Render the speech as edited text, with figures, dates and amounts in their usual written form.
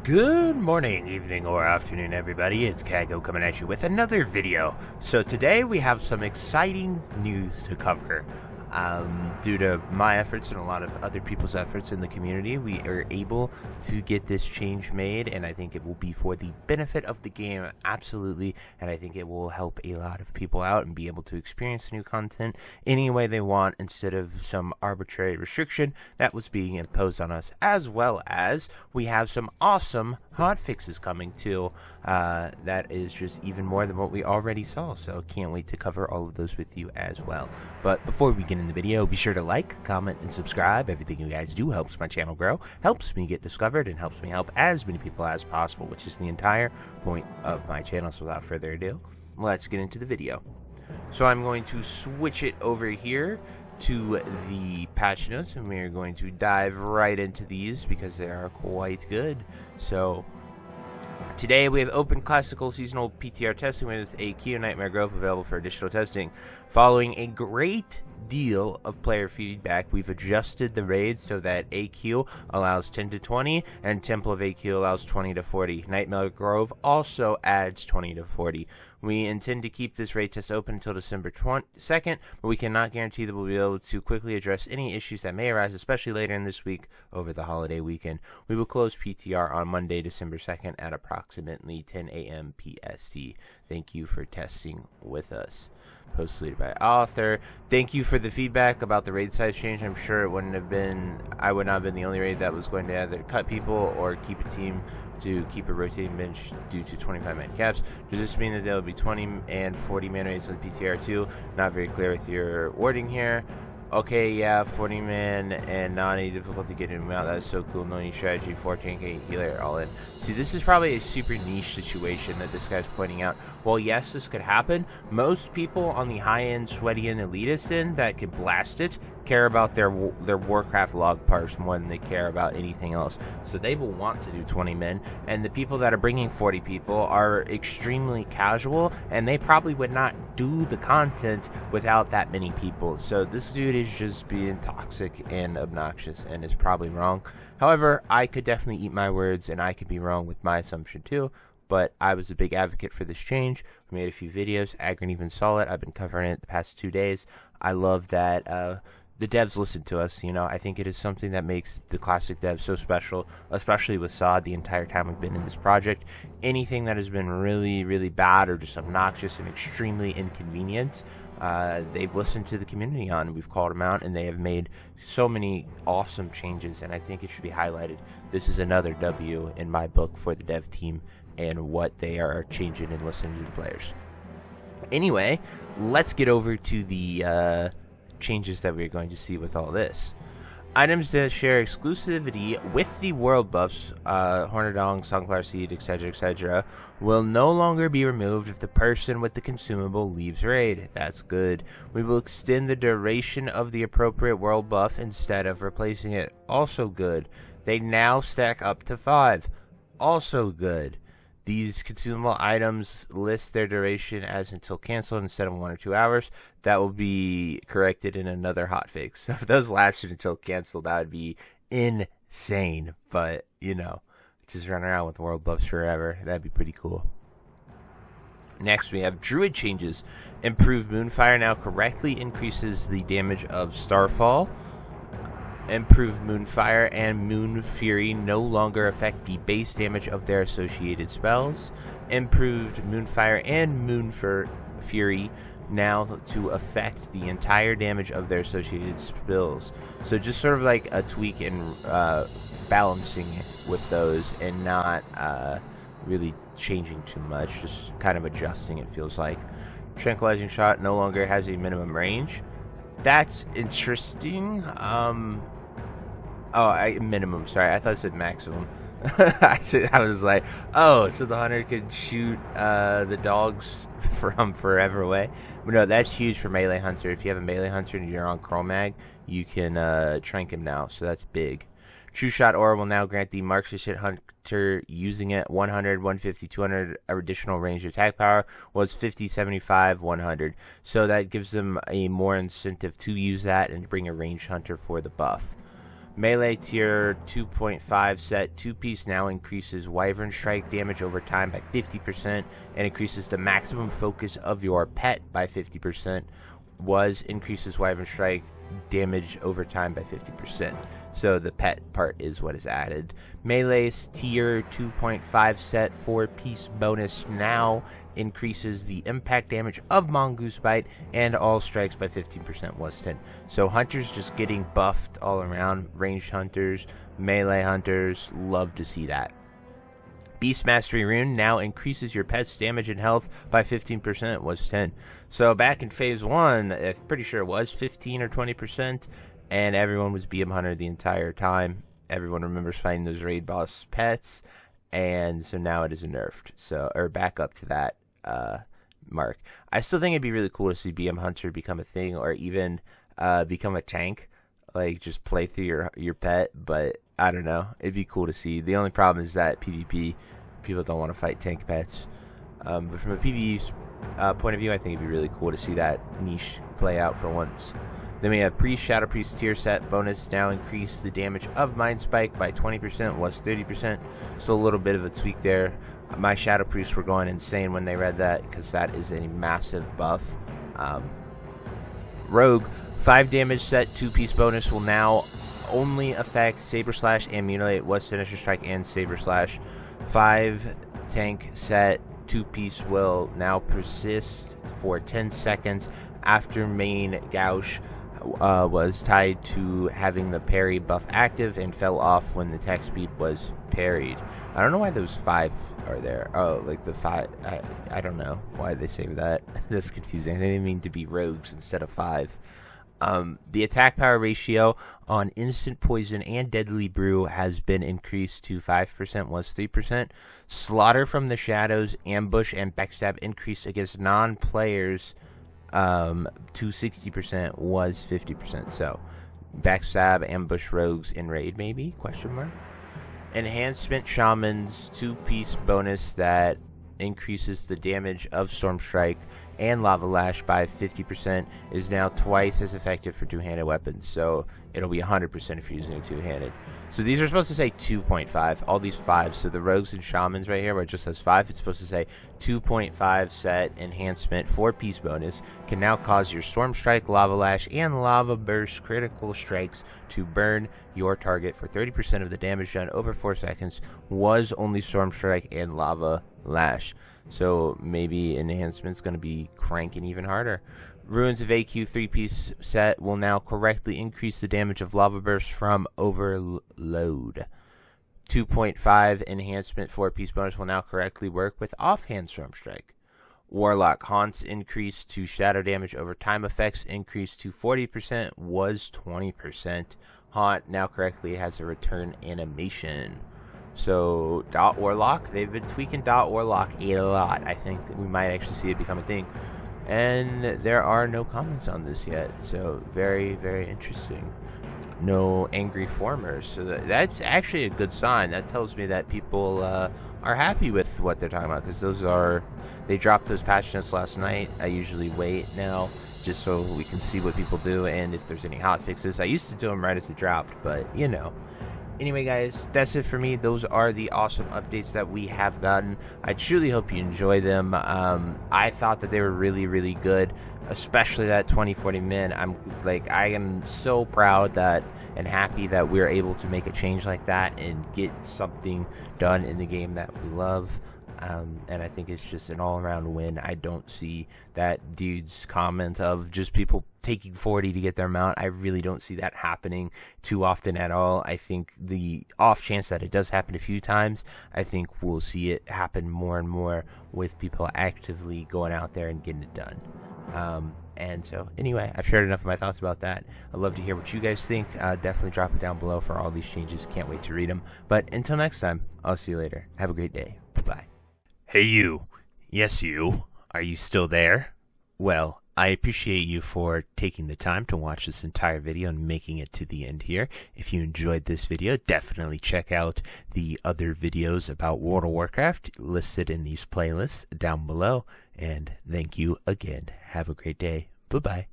Good morning, evening, or afternoon, everybody. It's Kaghoe coming at you with another video. So today we have some exciting news to cover. Due to my efforts and a lot of other people's efforts in the community, we are able to get this change made, and I think it will be for the benefit of the game, absolutely, and I think it will help a lot of people out and be able to experience new content any way they want instead of some arbitrary restriction that was being imposed on us, as well as we have some awesome hotfixes coming too. That is just even more than what we already saw, so can't wait to cover all of those with you as well. But before we get in the video, be sure to like, comment, and subscribe. Everything you guys do helps my channel grow, helps me get discovered, and helps me help as many people as possible, which is the entire point of my channel. So without further ado, let's get into the video. So I'm going to switch it over here to the patch notes, and we're going to dive right into these because they are quite good. So today we have open classical seasonal PTR testing with AQ Nightmare Grove available for additional testing. Following a great deal of player feedback, we've adjusted the raids so that AQ allows 10 to 20 and Temple of AQ allows 20 to 40. Nightmare Grove also adds 20 to 40. We intend to keep this raid test open until December 2nd, but we cannot guarantee that we'll be able to quickly address any issues that may arise, especially later in this week over the holiday weekend. We will close PTR on Monday, December 2nd at approximately 10 a.m. PST. Thank you for testing with us. Post deleted by author. Thank you for the feedback about the raid size change. I'm sure it wouldn't have been, I would not have been the only raid that was going to either cut people or keep a team to keep a rotating bench due to 25-man caps. Does this mean that there will be 20 and 40-man raids on PTR2? Not very clear with your wording here. Okay, yeah, 40-man and not any difficulty getting them out. That's so cool. No new strategy, 14k healer, all in. See, this is probably a super niche situation that this guy's pointing out. Well, yes, this could happen. Most people on the high-end, sweaty-end, elitist end that can blast it care about their Warcraft log parse more than they care about anything else. So they will want to do 20 men, and the people that are bringing 40 people are extremely casual, and they probably would not do the content without that many people. So this dude is just being toxic and obnoxious and is probably wrong. However, I could definitely eat my words, and I could be wrong with my assumption too. But I was a big advocate for this change. We made a few videos. Agron even saw it. I've been covering it the past 2 days. I love that the devs listen to us. You know, I think it is something that makes the classic devs so special, especially with SOD the entire time we've been in this project. Anything that has been really, really bad or just obnoxious and extremely inconvenient, they've listened to the community on. We've called them out, and they have made so many awesome changes, and I think it should be highlighted. This is another W in my book for the dev team and what they are changing and listening to the players. Anyway, let's get over to the changes that we're going to see with all this. Items that share exclusivity with the world buffs, Hornadong, Sunflower Seed, etc., will no longer be removed if the person with the consumable leaves raid. That's good. We will extend the duration of the appropriate world buff instead of replacing it. Also good. They now stack up to 5. Also good. These consumable items list their duration as until canceled instead of 1 or 2 hours. That will be corrected in another hotfix. So if those lasted until canceled, that would be insane. But, you know, just run around with world buffs forever. That'd be pretty cool. Next, we have Druid changes. Improved Moonfire now correctly increases the damage of Starfall. Improved Moonfire and Moon Fury no longer affect the base damage of their associated spells. Improved Moonfire and Moon Fury now to affect the entire damage of their associated spells. So just sort of like a tweak and balancing it with those and not really changing too much, just kind of adjusting, it feels like. Tranquilizing Shot no longer has a minimum range. That's interesting. Minimum. Sorry, I thought it said maximum. I was like, oh, so the hunter could shoot the dogs from forever away. But no, that's huge for melee hunter. If you have a melee hunter and you're on Chromag, you can trank him now. So that's big. True Shot Aura will now grant the marksmanship hit hunter using it 100, 150, 200 additional range attack power. Was 50, 75, 100. So that gives them a more incentive to use that and bring a ranged hunter for the buff. Melee tier 2.5 set 2-piece now increases Wyvern Strike damage over time by 50% and increases the maximum focus of your pet by 50%. Was increases Wyvern Strike damage over time by 50%. So the pet part is what is added. Melee's tier 2.5 set 4-piece bonus now increases the impact damage of Mongoose Bite and all strikes by 15%. Was 10. So hunters just getting buffed all around. Ranged hunters, melee hunters, love to see that. Beast Mastery Rune now increases your pet's damage and health by 15%. Was 10. So back in phase 1, I'm pretty sure it was 15 or 20%, and everyone was BM Hunter the entire time. Everyone remembers fighting those raid boss pets, and so now it is nerfed. So, or back up to that mark. I still think it'd be really cool to see BM Hunter become a thing, or even become a tank, like just play through your pet. But I don't know, it'd be cool to see. The only problem is that PvP, people don't want to fight tank pets. But from a PvE point of view, I think it'd be really cool to see that niche play out for once. Then we have Priest, Shadow Priest tier set bonus now increase the damage of Mind Spike by 20%, was 30%. So a little bit of a tweak there. My Shadow Priests were going insane when they read that, because that is a massive buff. Rogue 5 damage set 2-piece bonus will now only affect Saber Slash and Mutilate, was Sinister Strike and Saber Slash. 5 tank set 2-piece will now persist for 10 seconds after main Gauche was tied to having the parry buff active and fell off when the attack speed was parried. I don't know why those 5 are there. Oh, like the 5. I don't know why they say that. That's confusing. They mean to be rogues instead of 5. The attack power ratio on instant poison and deadly brew has been increased to 5%, was 3%. Slaughter from the shadows, ambush, and backstab increased against non-players to 60%, was 50%. So backstab, ambush, rogues, and raid maybe? Question mark. Enhancement Shaman's 2-piece bonus that increases the damage of Storm Strike and Lava Lash by 50% is now twice as effective for two-handed weapons. So it'll be 100% if you're using it two-handed. So these are supposed to say 2.5, all these 5s. So the Rogues and Shamans right here, where it just says 5, it's supposed to say 2.5 set enhancement 4-piece bonus can now cause your Storm Strike, Lava Lash, and Lava Burst critical strikes to burn your target for 30% of the damage done over 4 seconds. Was only Storm Strike and Lava Lash. So maybe enhancement's going to be cranking even harder. Ruins of AQ 3-piece set will now correctly increase the damage of Lava Burst from Overload. 2.5 enhancement 4-piece bonus will now correctly work with offhand Storm Strike. Warlock Haunts increase to shadow damage over time effects increased to 40%, was 20%. Haunt now correctly has a return animation. So Dot Warlock, they've been tweaking Dot Warlock a lot. I think we might actually see it become a thing. And there are no comments on this yet, so very, very interesting. No angry formers, so that's actually a good sign. That tells me that people are happy with what they're talking about, because they dropped those patch notes last night. I usually wait now just so we can see what people do and if there's any hotfixes. I used to do them right as they dropped, but you know. Anyway, guys, that's it for me. Those are the awesome updates that we have gotten. I truly hope you enjoy them. I thought that they were really, really good, especially that 2040 min. I am so proud that and happy that we're able to make a change like that and get something done in the game that we love. And I think it's just an all-around win. I don't see that dude's comment of just people taking 40 to get their mount. I really don't see that happening too often at all. I think the off chance that it does happen a few times, I think we'll see it happen more and more with people actively going out there and getting it done. And so, anyway, I've shared enough of my thoughts about that. I'd love to hear what you guys think. Definitely drop it down below for all these changes. Can't wait to read them. But until next time, I'll see you later. Have a great day. Bye-bye. Hey you. Yes you. Are you still there? Well, I appreciate you for taking the time to watch this entire video and making it to the end here. If you enjoyed this video, definitely check out the other videos about World of Warcraft listed in these playlists down below. And thank you again. Have a great day. Bye-bye.